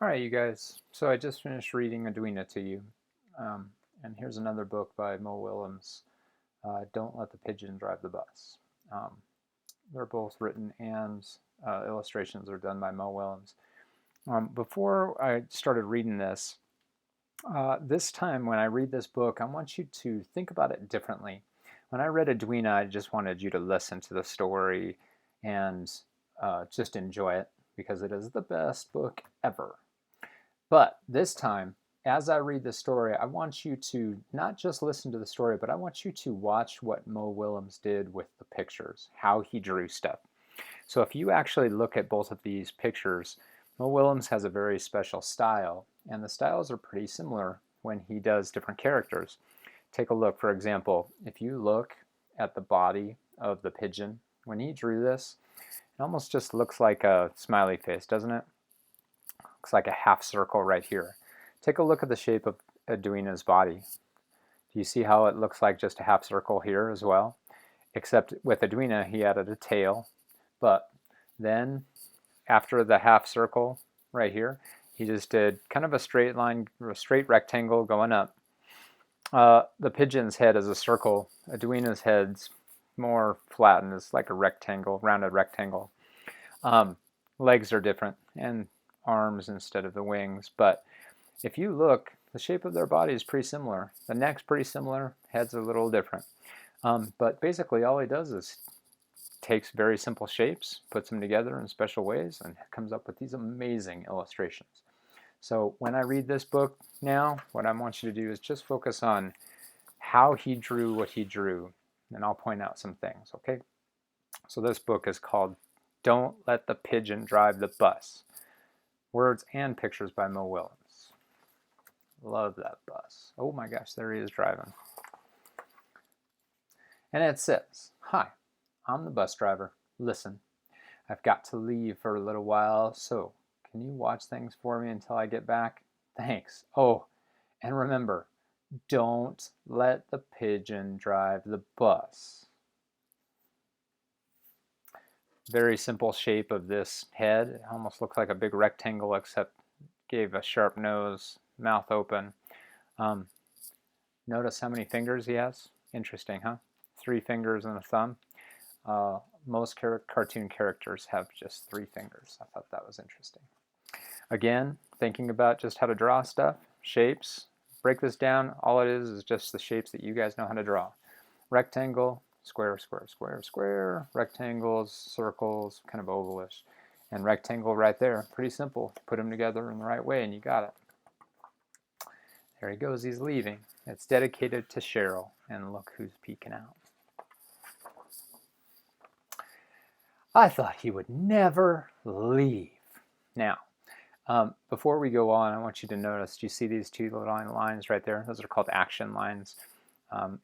All right, you guys. So I just finished reading Edwina to you. And here's another book by Mo Willems, Don't Let the Pigeon Drive the Bus. Um, they're both written and illustrations are done by Mo Willems. Before I started reading this, this time when I read this book, I want you to think about it differently. When I read Edwina, I just wanted you to listen to the story and just enjoy it because it is the best book ever. But this time, as I read the story, I want you to not just listen to the story, but I want you to watch what Mo Willems did with the pictures, how he drew stuff. So if you actually look at both of these pictures, Mo Willems has a very special style, and the styles are pretty similar when he does different characters. Take a look, for example, if you look at the body of the pigeon, when he drew this, it almost just looks like a smiley face, doesn't it? Looks like a half circle right here. Take a look at the shape of Edwina's body. Do you see how it looks like just a half circle here as well? Except with Edwina, he added a tail. But then after the half circle right here, he just did kind of a straight line, a straight rectangle going up. The pigeon's head is a circle. Edwina's head's more flattened. It's like a rectangle, rounded rectangle. Legs are different, and arms instead of the wings. But if you look, the shape of their body is pretty similar. The neck's pretty similar, head's a little different. But basically all he does is takes very simple shapes, puts them together in special ways, and comes up with these amazing illustrations. So when I read this book now, what I want you to do is just focus on how he drew what he drew, and I'll point out some things, okay? So this book is called Don't Let the Pigeon Drive the Bus. Words and pictures by Mo Willems. Love that bus. Oh my gosh, there he is driving. And it says, "Hi, I'm the bus driver. Listen, I've got to leave for a little while, so can you watch things for me until I get back? Thanks. Oh, and remember, don't let the pigeon drive the bus." Very simple shape of this head. It almost looks like a big rectangle, except gave a sharp nose, mouth open. Notice how many fingers he has? Interesting, huh? 3 fingers and a thumb. Most cartoon characters have just 3 fingers. I thought that was interesting. Again, thinking about just how to draw stuff, shapes. Break this down. All it is just the shapes that you guys know how to draw. Rectangle, square, square, square, square, rectangles, circles, kind of ovalish, and rectangle right there. Pretty simple. Put them together in the right way and you got it. There he goes, he's leaving. It's dedicated to Cheryl, and look who's peeking out. I thought he would never leave. Now, before we go on, I want you to notice, do you see these 2 lines right there? Those are called action lines.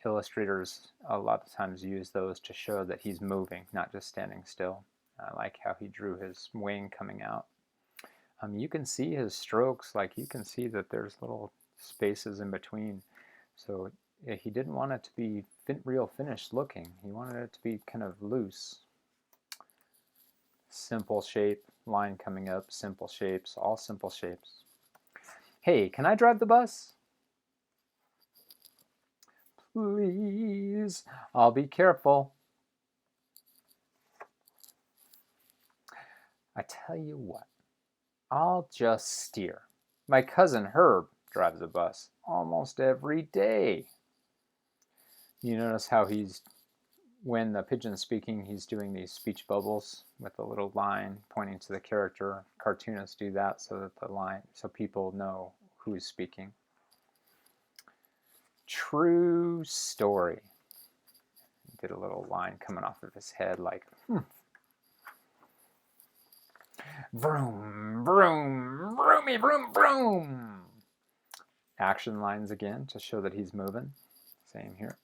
Illustrators a lot of times use those to show that he's moving, not just standing still. I like how he drew his wing coming out. You can see his strokes, like you can see that there's little spaces in between. So he didn't want it to be real finished looking. He wanted it to be kind of loose. Simple shape, line coming up, simple shapes, all simple shapes. Hey, can I drive the bus? Please, I'll be careful. I tell you what, I'll just steer. My cousin Herb drives a bus almost every day. You notice how when the pigeon's speaking, he's doing these speech bubbles with a little line pointing to the character. Cartoonists do that so people know who's speaking. True story. Did a little line coming off of his head like, vroom, vroom, vroomy, vroom, vroom. Action lines again to show that he's moving. Same here.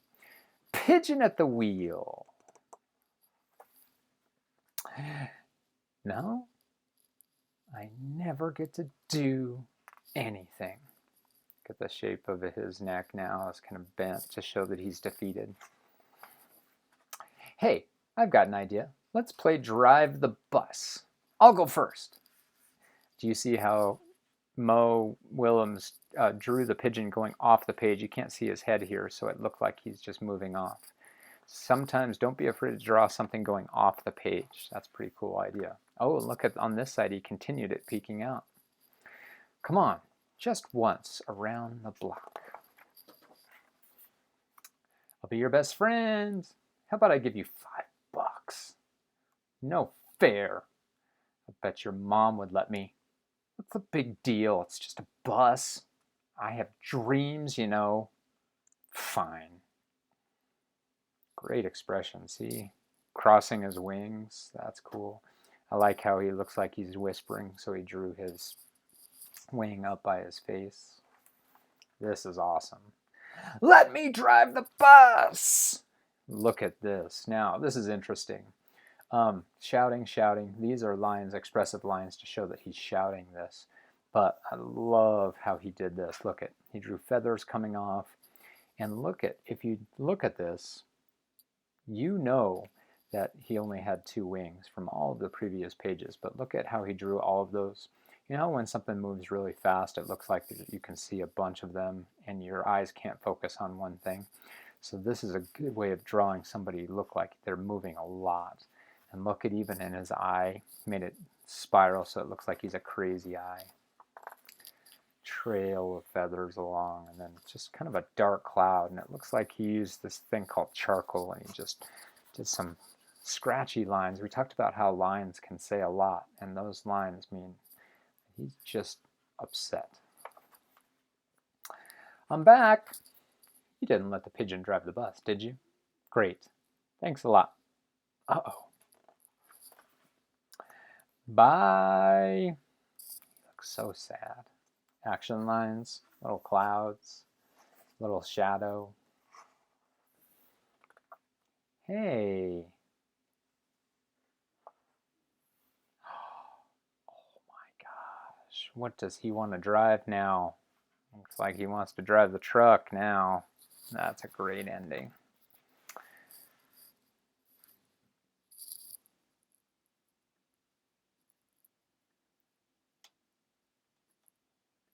Pigeon at the wheel. No, I never get to do anything. Look at the shape of his neck now. It's kind of bent to show that he's defeated. Hey, I've got an idea. Let's play Drive the Bus. I'll go first. Do you see how Mo Willems drew the pigeon going off the page. You can't see his head here, so it looked like he's just moving off. Sometimes don't be afraid to draw something going off the page. That's a pretty cool idea. Oh, look at on this side, he continued it peeking out. Come on, just once around the block. I'll be your best friend. How about I give you $5? No fair. I bet your mom would let me. What's the big deal? It's just a bus. I have dreams, you know. Fine. Great expression. See? Crossing his wings. That's cool. I like how he looks like he's whispering, so he drew his wing up by his face. This is awesome. Let me drive the bus! Look at this. Now, this is interesting. Shouting, shouting. These are lines, expressive lines to show that he's shouting this. But I love how he did this. Look at, he drew feathers coming off. And look at, if you look at this, you know that he only had 2 wings from all of the previous pages. But look at how he drew all of those. You know, when something moves really fast, it looks like you can see a bunch of them and your eyes can't focus on one thing. So this is a good way of drawing somebody look like they're moving a lot. And look at even in his eye, made it spiral so it looks like he's a crazy eye. Trail of feathers along, and then just kind of a dark cloud. And it looks like he used this thing called charcoal, and he just did some scratchy lines. We talked about how lines can say a lot, and those lines mean he's just upset. I'm back. You didn't let the pigeon drive the bus, did you? Great. Thanks a lot. Uh-oh. Bye. He looks so sad. Action lines, little clouds, little shadow. Hey. Oh my gosh. What does he want to drive now? Looks like he wants to drive the truck now. That's a great ending.